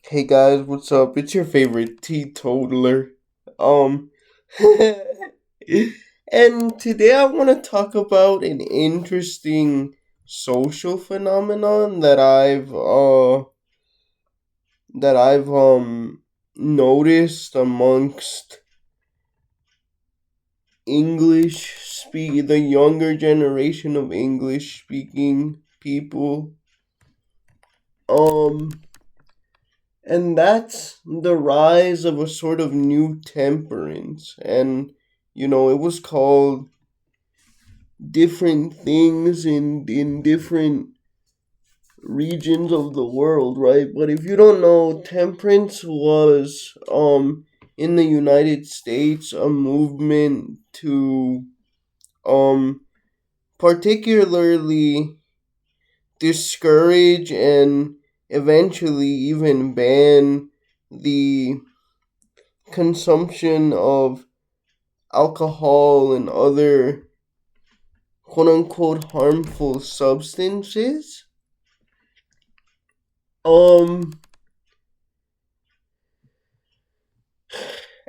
Hey guys, what's up? It's your favorite teetotaler. Um, and today I want to talk about an interesting social phenomenon that I've noticed amongst the younger generation of English speaking people. Um, and that's the rise of a sort of new temperance. And it was called different things in different regions of the world, right? But if you don't know, temperance was in the United States a movement to um particularly discourage and eventually even ban the consumption of alcohol and other quote unquote harmful substances. Um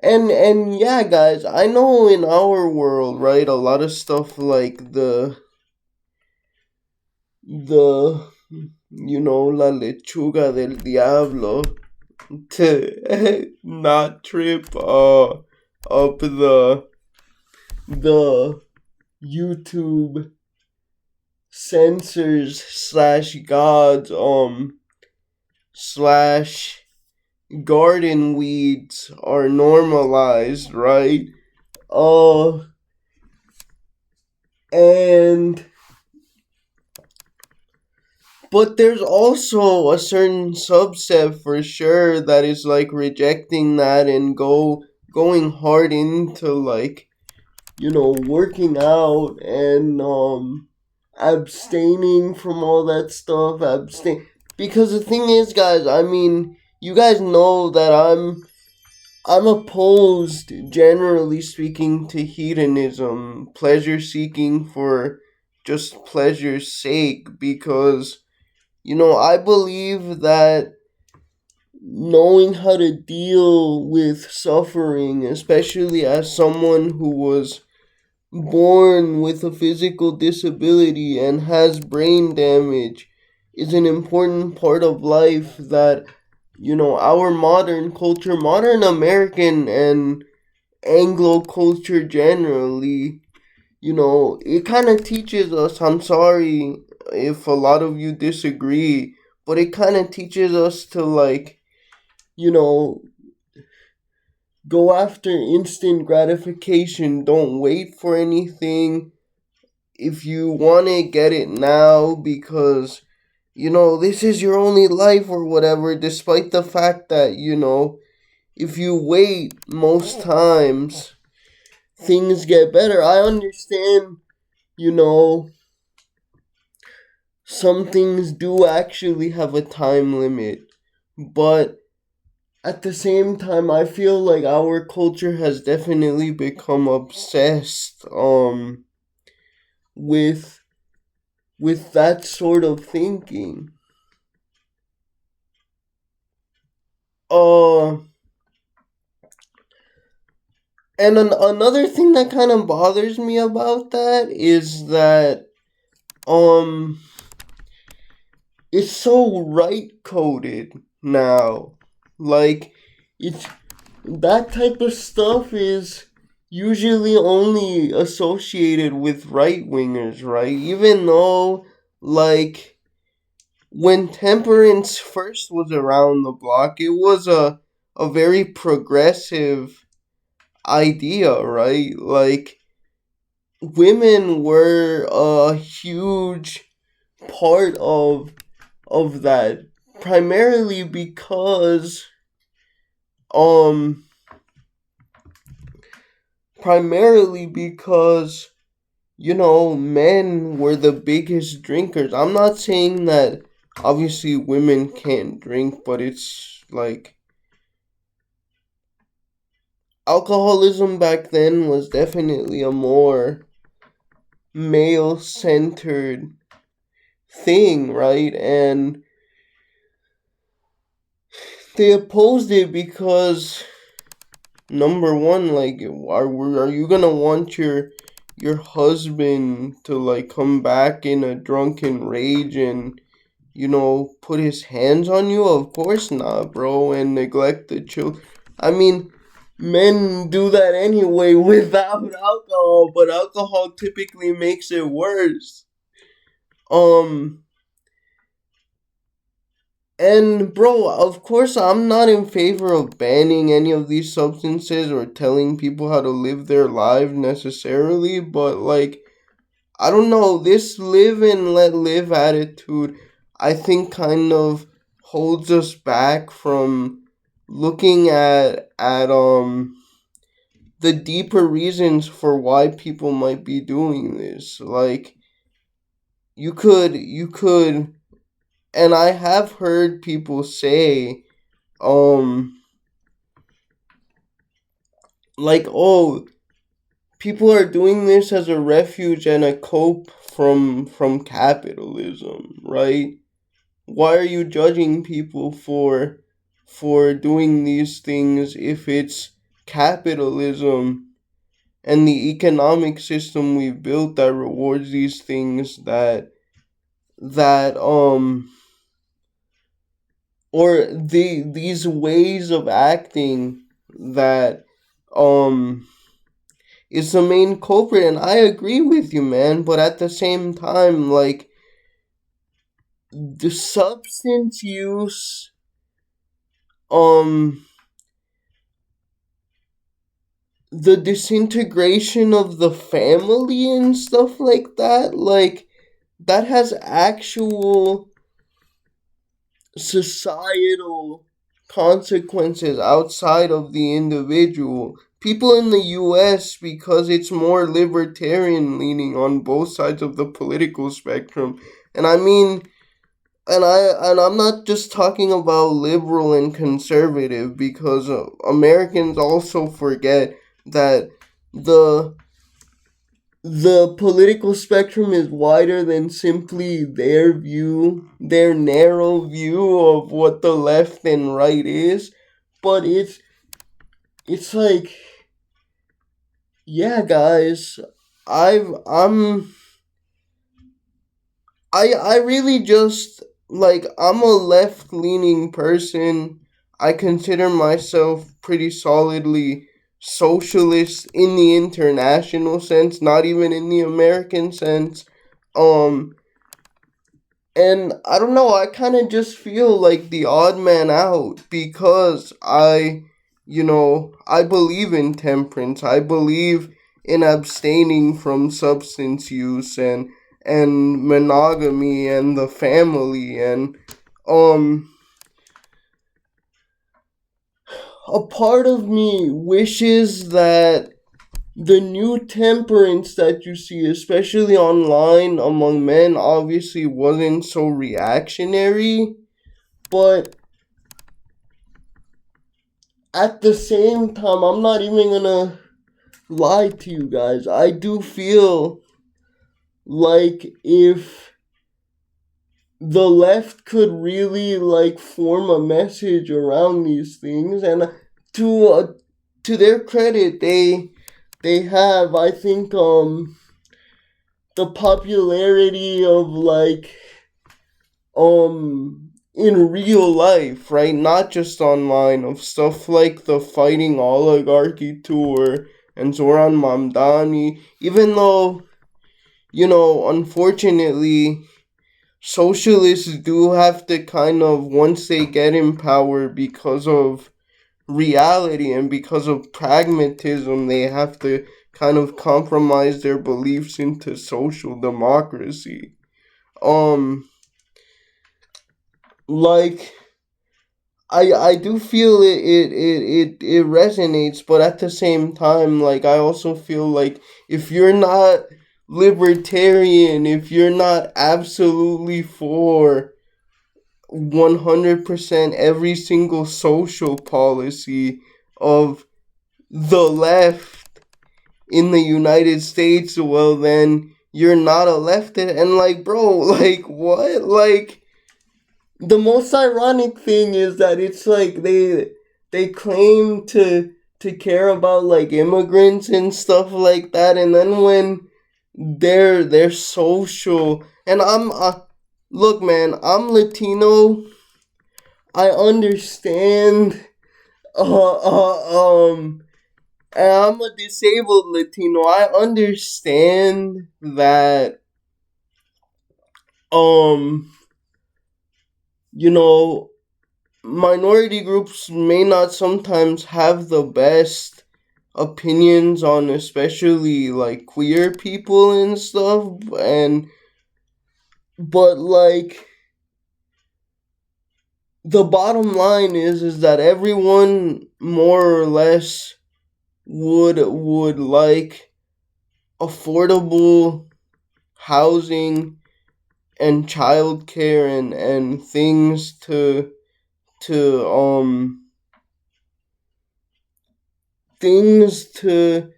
and yeah guys, I know in our world, right, a lot of stuff like the la lechuga del diablo to not trip up the YouTube censors slash gods slash garden weeds are normalized, right? Uh and but there's also a certain subset for sure that is like rejecting that and going hard into like working out and abstaining from all that stuff. Abstain Because the thing is, guys, I mean, you guys know that I'm opposed, generally speaking, to hedonism, pleasure seeking for just pleasure's sake, because I believe that knowing how to deal with suffering, especially as someone who was born with a physical disability and has brain damage, is an important part of life that our modern culture, modern American and Anglo culture generally, it kind of teaches us. I'm sorry if a lot of you disagree, but it kind of teaches us to like, you know, go after instant gratification. Don't wait for anything. If you want it, get it now because, this is your only life or whatever, despite the fact that, if you wait, most times things get better. I understand, you know, some things do actually have a time limit, but at the same time, I feel like our culture has definitely become obsessed with that sort of thinking. Uh and another thing that kind of bothers me about that is that um it's so right coded now. Like it's that type of stuff is usually only associated with right wingers, right? Even though, like, when temperance first was around the block, it was a very progressive idea, right? Like, women were a huge part of that, primarily because um primarily because men were the biggest drinkers. I'm not saying that obviously women can't drink, but it's like alcoholism back then was definitely a more male centered thing, right? And They opposed it because number one, like, are you gonna want your husband to like come back in a drunken rage and put his hands on you? Of course not, bro, and neglect the children. I mean, men do that anyway without alcohol, but alcohol typically makes it worse. Um, and bro, of course, I'm not in favor of banning any of these substances or telling people how to live their lives necessarily, but like, I don't know, this live and let live attitude, I think kind of holds us back from looking at the deeper reasons for why people might be doing this. Like, you could and I have heard people say um like, oh, people are doing this as a refuge and a cope from capitalism, right? Why are you judging people for doing these things if it's capitalism and the economic system we've built that rewards these things that or these ways of acting that um is the main culprit? And I agree with you, man, but at the same time, like, the substance use, um the disintegration of the family and stuff like that, like, that has actual societal consequences outside of the individual. People in the US, because it's more libertarian leaning on both sides of the political spectrum. And I mean, and I'm not just talking about liberal and conservative, because Americans also forget that the the political spectrum is wider than simply their view, their narrow view of what the left and right is. But it's like, yeah, guys, I've I'm I really just, like, I'm a left leaning person. I consider myself pretty solidly socialist in the international sense, not even in the American sense. Um and I don't know, I kind of just feel like the odd man out because I believe in temperance. I believe in abstaining from substance use and monogamy and the family, and um a part of me wishes that the new temperance that you see, especially online among men, obviously wasn't so reactionary, but at the same time, I'm not even gonna lie to you guys. I do feel like if the left could really like form a message around these things, and to uh, to their credit, they have, I think, the popularity of, like, in real life, right? Not just online, of stuff like the Fighting Oligarchy tour and Zoran Mamdani. Even though, unfortunately, socialists do have to kind of, once they get in power, because of reality and because of pragmatism, they have to kind of compromise their beliefs into social democracy. Um, like, I do feel it resonates, but at the same time, like, I also feel like if you're not libertarian, if you're not absolutely for 100% every single social policy of the left in the United States, well, then you're not a leftist. And, like, bro, like, what? Like, the most ironic thing is that it's like they claim to care about like immigrants and stuff like that, and then when they're social, and look, man, I'm Latino. I understand. And I'm a disabled Latino. I understand that. Um, you know, minority groups may not sometimes have the best opinions on, especially like queer people and stuff, and but like the bottom line is that everyone more or less would like affordable housing and childcare and things to things to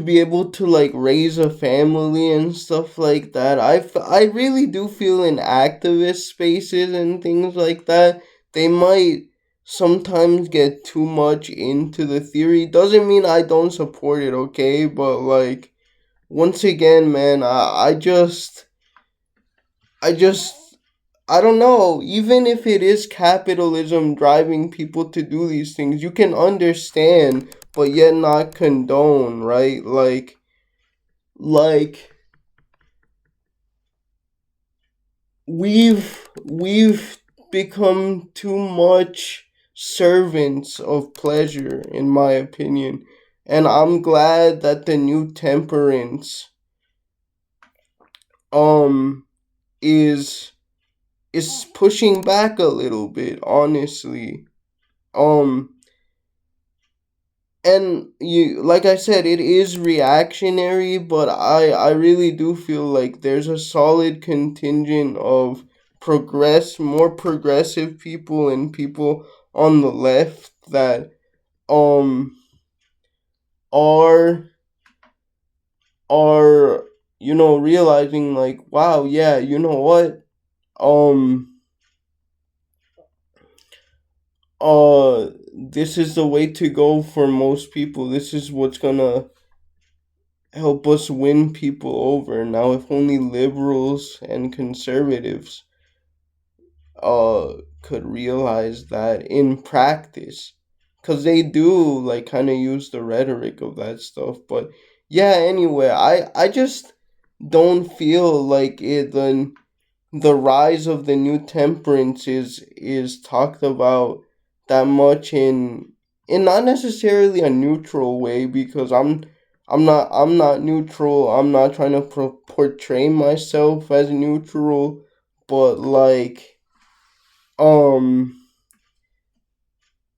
be able to like raise a family and stuff like that. I really do feel in activist spaces and things like that, they might sometimes get too much into the theory. Doesn't mean I don't support it, okay? But like once again, man, I just I don't know. Even if it is capitalism driving people to do these things, you can understand, but yet not condone, right? Like we've become too much servants of pleasure, in my opinion. And I'm glad that the new temperance um is is pushing back a little bit, honestly. Um and you, like I said, it is reactionary, but I really do feel like there's a solid contingent of more progressive people and people on the left that um are are realizing like, wow, yeah, you know what, um this is the way to go for most people. This is what's gonna help us win people over. Now, if only liberals and conservatives could realize that in practice, because they do like kind of use the rhetoric of that stuff. But yeah, anyway, I just don't feel like the rise of the new temperance is talked about that much in not necessarily a neutral way, because I'm not neutral. I'm not trying to portray myself as neutral, but like um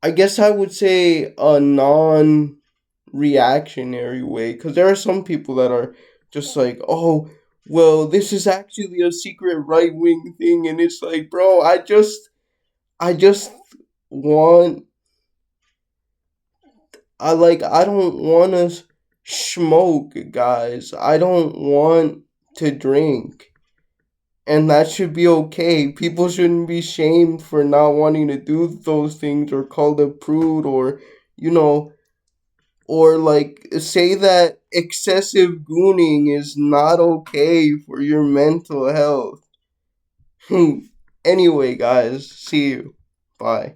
I guess I would say a non reactionary way, because there are some people that are just like, oh, well, this is actually a secret right wing thing, and it's like, bro, I just want, I don't want to smoke, guys. I don't want to drink, and that should be okay. People shouldn't be shamed for not wanting to do those things, or called a prude, or you know or like say that excessive gooning is not okay for your mental health. Anyway, guys, see you. Bye.